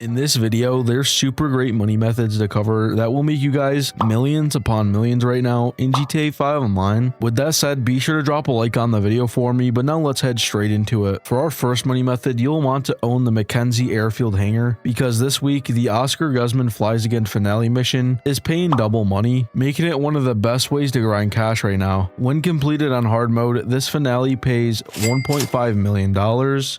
In this video, there's super great money methods to cover that will make you guys millions upon millions right now in GTA 5 Online. With that said, be sure to drop a like on the video for me, but now let's head straight into it. For our first money method, you'll want to own the Mackenzie Airfield hangar, because this week, the Oscar Guzman Flies Again finale mission is paying double money, making it one of the best ways to grind cash right now. When completed on hard mode, this finale pays $1.5 million,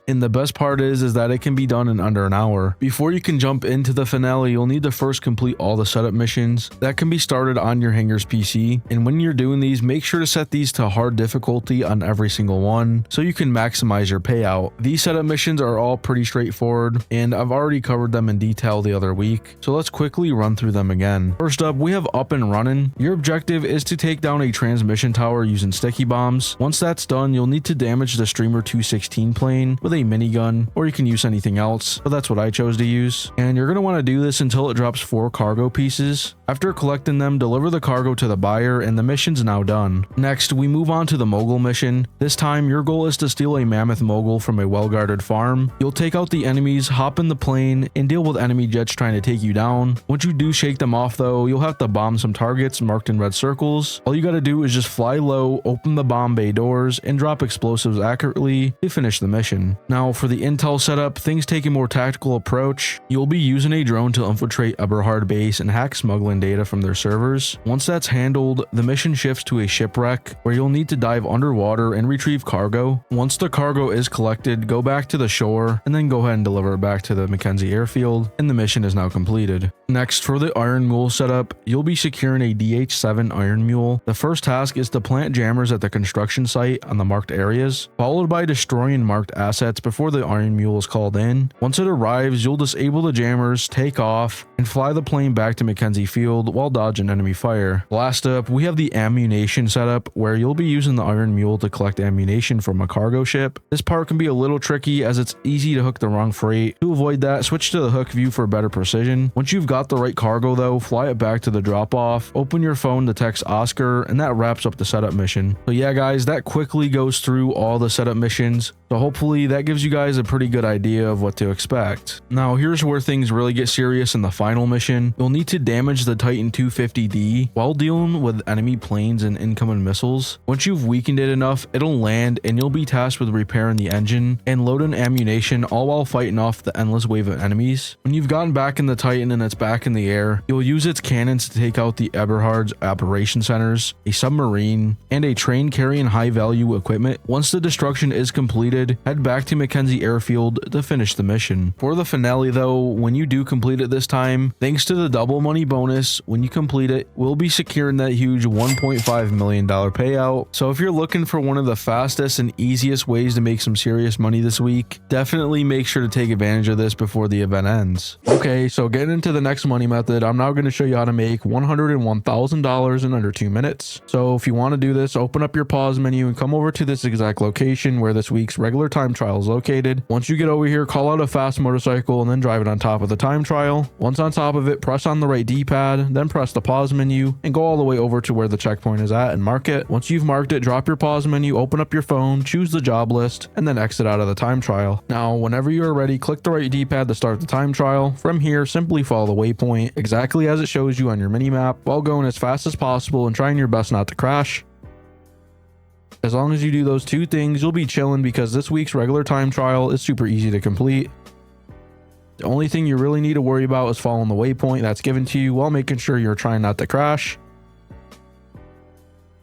and the best part is that it can be done in under an hour. Before you can jump into the finale, you'll need to first complete all the setup missions that can be started on your hangar's PC, and when you're doing these, make sure to set these to hard difficulty on every single one so you can maximize your payout. These setup missions are all pretty straightforward, and I've already covered them in detail the other week, so let's quickly run through them again. First up, we have Up and Running. Your objective is to take down a transmission tower using sticky bombs. Once that's done, you'll need to damage the Streamer 216 plane with a minigun, or you can use anything else, but that's what I chose to use. And you're going to want to do this until it drops 4 cargo pieces. After collecting them, deliver the cargo to the buyer, and the mission's now done. Next, we move on to the Mogul mission. This time, your goal is to steal a mammoth mogul from a well-guarded farm. You'll take out the enemies, hop in the plane, and deal with enemy jets trying to take you down. Once you do shake them off though, you'll have to bomb some targets marked in red circles. All you gotta do is just fly low, open the bomb bay doors, and drop explosives accurately to finish the mission. Now, for the intel setup, things take a more tactical approach. You'll be using a drone to infiltrate Eberhard base and hack smuggling data from their servers. Once that's handled, the mission shifts to a shipwreck where you'll need to dive underwater and retrieve cargo. Once the cargo is collected, go back to the shore and then go ahead and deliver it back to the Mackenzie airfield, and the mission is now completed. Next, for the Iron Mule setup, you'll be securing a DH-7 Iron Mule. The first task is to plant jammers at the construction site on the marked areas, followed by destroying marked assets before the Iron Mule is called in. Once it arrives, you'll disable the jammers, take off, and fly the plane back to Mackenzie Field while dodging enemy fire. Last up, we have the ammunition setup, where you'll be using the Iron Mule to collect ammunition from a cargo ship. This part can be a little tricky as it's easy to hook the wrong freight. To avoid that, switch to the hook view for better precision. Once you've got the right cargo though, fly it back to the drop-off, open your phone to text Oscar, and that wraps up the setup mission. So yeah guys, that quickly goes through all the setup missions, so hopefully that gives you guys a pretty good idea of what to expect. Now here's where things really get serious in the final mission. You'll need to damage the Titan 250D while dealing with enemy planes and incoming missiles. Once you've weakened it enough, it'll land and you'll be tasked with repairing the engine and loading ammunition, all while fighting off the endless wave of enemies. When you've gotten back in the Titan and it's back in the air, you'll use its cannons to take out the Eberhard's operation centers, a submarine, and a train carrying high value equipment. Once the destruction is completed, head back to Mackenzie Airfield to finish the mission. For the finale though, when you do complete it this time, thanks to the double money bonus, when you complete it, we'll be securing that huge $1.5 million payout. So if you're looking for one of the fastest and easiest ways to make some serious money this week, definitely make sure to take advantage of this before the event ends. Okay, so getting into the next money method, I'm now going to show you how to make $101,000 in under 2 minutes. So if you want to do this, open up your pause menu and come over to this exact location where this week's regular time trial is located. Once you get over here, call out a fast motorcycle and then drive it on top of the time trial. Once on top of it, press on the right D-pad, then press the pause menu and go all the way over to where the checkpoint is at and mark it. Once you've marked it, drop your pause menu, open up your phone, choose the job list, and then exit out of the time trial. Now, whenever you are ready, click the right D-pad to start the time trial. From here, simply follow the waypoint exactly as it shows you on your mini-map while going as fast as possible and trying your best not to crash. As long as you do those 2 things, you'll be chilling, because this week's regular time trial is super easy to complete. The only thing you really need to worry about is following the waypoint that's given to you while making sure you're trying not to crash.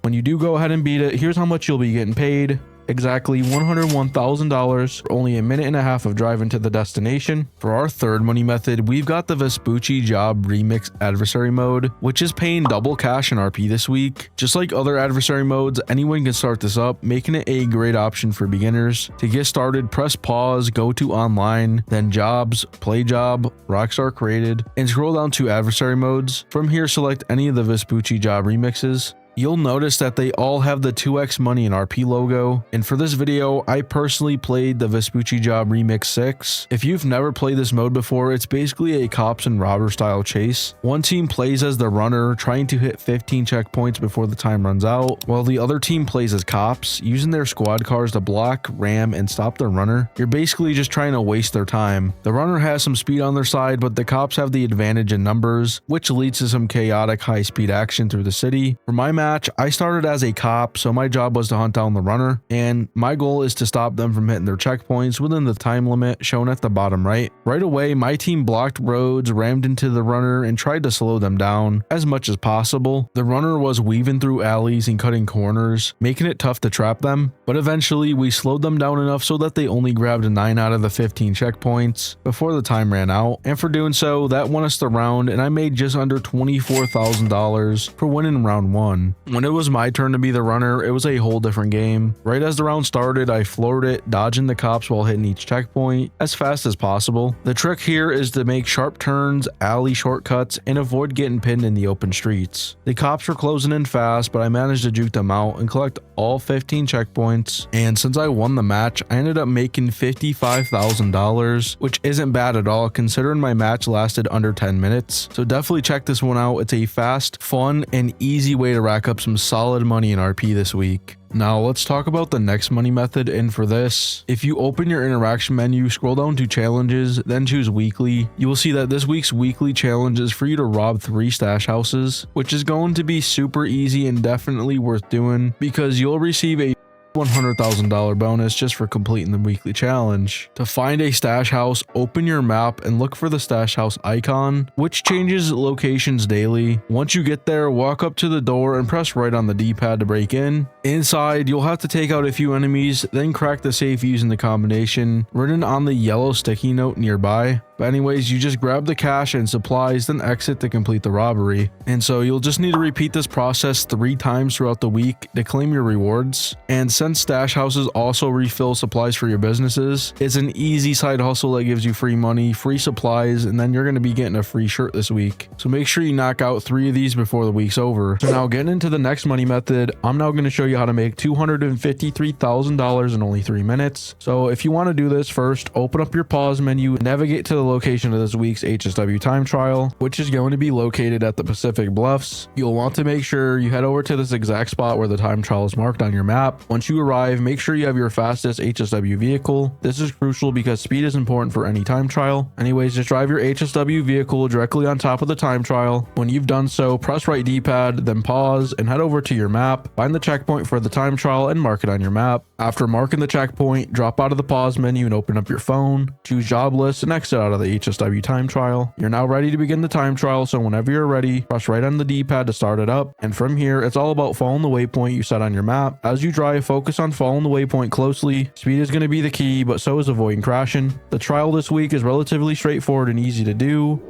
When you do go ahead and beat it, here's how much you'll be getting paid. Exactly $101,000 for only a minute and a half of driving to the destination. For our third money method, we've got the Vespucci Job Remix Adversary Mode, which is paying double cash in RP this week. Just like other adversary modes, anyone can start this up, making it a great option for beginners. To get started, press pause, go to online, then jobs, play job, Rockstar created, and scroll down to adversary modes. From here, select any of the Vespucci Job remixes. you'll notice that they all have the 2x money and RP logo. And for this video, I personally played the Vespucci Job Remix 6. If you've never played this mode before, it's basically a cops and robber style chase. One team plays as the runner, trying to hit 15 checkpoints before the time runs out, while the other team plays as cops, using their squad cars to block, ram, and stop the runner. You're basically just trying to waste their time. The runner has some speed on their side, but the cops have the advantage in numbers, which leads to some chaotic high-speed action through the city. For my match, I started as a cop, so my job was to hunt down the runner, and my goal is to stop them from hitting their checkpoints within the time limit shown at the bottom right. Right away, my team blocked roads, rammed into the runner, and tried to slow them down as much as possible. The runner was weaving through alleys and cutting corners, making it tough to trap them, but eventually we slowed them down enough so that they only grabbed 9 out of the 15 checkpoints before the time ran out, and for doing so, that won us the round, and I made just under $24,000 for winning round 1. When it was my turn to be the runner, it was a whole different game. Right as the round started, I floored it, dodging the cops while hitting each checkpoint as fast as possible. The trick here is to make sharp turns, alley shortcuts, and avoid getting pinned in the open streets. The cops were closing in fast, but I managed to juke them out and collect all 15 checkpoints, and since I won the match, I ended up making $55,000, which isn't bad at all considering my match lasted under 10 minutes. So definitely check this one out. It's a fast, fun, and easy way to rack up some solid money in RP this week. Now let's talk about the next money method, and for this, if you open your interaction menu, scroll down to challenges, then choose weekly, you will see that this week's weekly challenge is for you to rob 3 stash houses, which is going to be super easy and definitely worth doing because you'll receive a $100,000 bonus just for completing the weekly challenge. To find a stash house, open your map and look for the stash house icon, which changes locations daily. Once you get there, walk up to the door and press right on the D-pad to break in. Inside, you'll have to take out a few enemies, then crack the safe using the combination written on the yellow sticky note nearby. But anyways, you just grab the cash and supplies, then exit to complete the robbery. And so you'll just need to repeat this process 3 times throughout the week to claim your rewards. And since stash houses also refill supplies for your businesses, it's an easy side hustle that gives you free money, free supplies, and then you're going to be getting a free shirt this week. So make sure you knock out 3 of these before the week's over. So now getting into the next money method, I'm now going to show you how to make $253,000 in only 3 minutes. So if you want to do this, first open up your pause menu, navigate to the location of this week's HSW time trial, which is going to be located at the Pacific Bluffs. You'll want to make sure you head over to this exact spot where the time trial is marked on your map. Once you arrive, make sure you have your fastest HSW vehicle. This is crucial because speed is important for any time trial. Anyways, just drive your HSW vehicle directly on top of the time trial. When you've done so, press right D-pad, then pause and head over to your map. Find the checkpoint for the time trial and mark it on your map. After marking the checkpoint, drop out of the pause menu and open up your phone. Choose job list and exit out of the HSW time trial. You're now ready to begin the time trial, so whenever you're ready, press right on the D-pad to start it up. And from here, it's all about following the waypoint you set on your map. As you drive, focus on following the waypoint closely. Speed is going to be the key, but so is avoiding crashing. The trial this week is relatively straightforward and easy to do.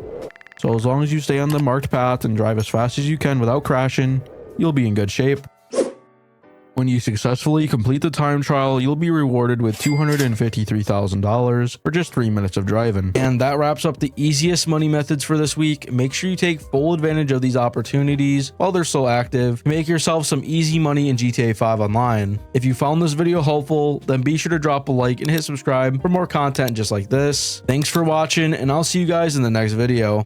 So as long as you stay on the marked path and drive as fast as you can without crashing, you'll be in good shape. When you successfully complete the time trial, you'll be rewarded with $253,000 for just 3 minutes of driving. And that wraps up the easiest money methods for this week. Make sure you take full advantage of these opportunities while they're still active. Make yourself some easy money in GTA 5 Online. If you found this video helpful, then be sure to drop a like and hit subscribe for more content just like this. Thanks for watching, and I'll see you guys in the next video.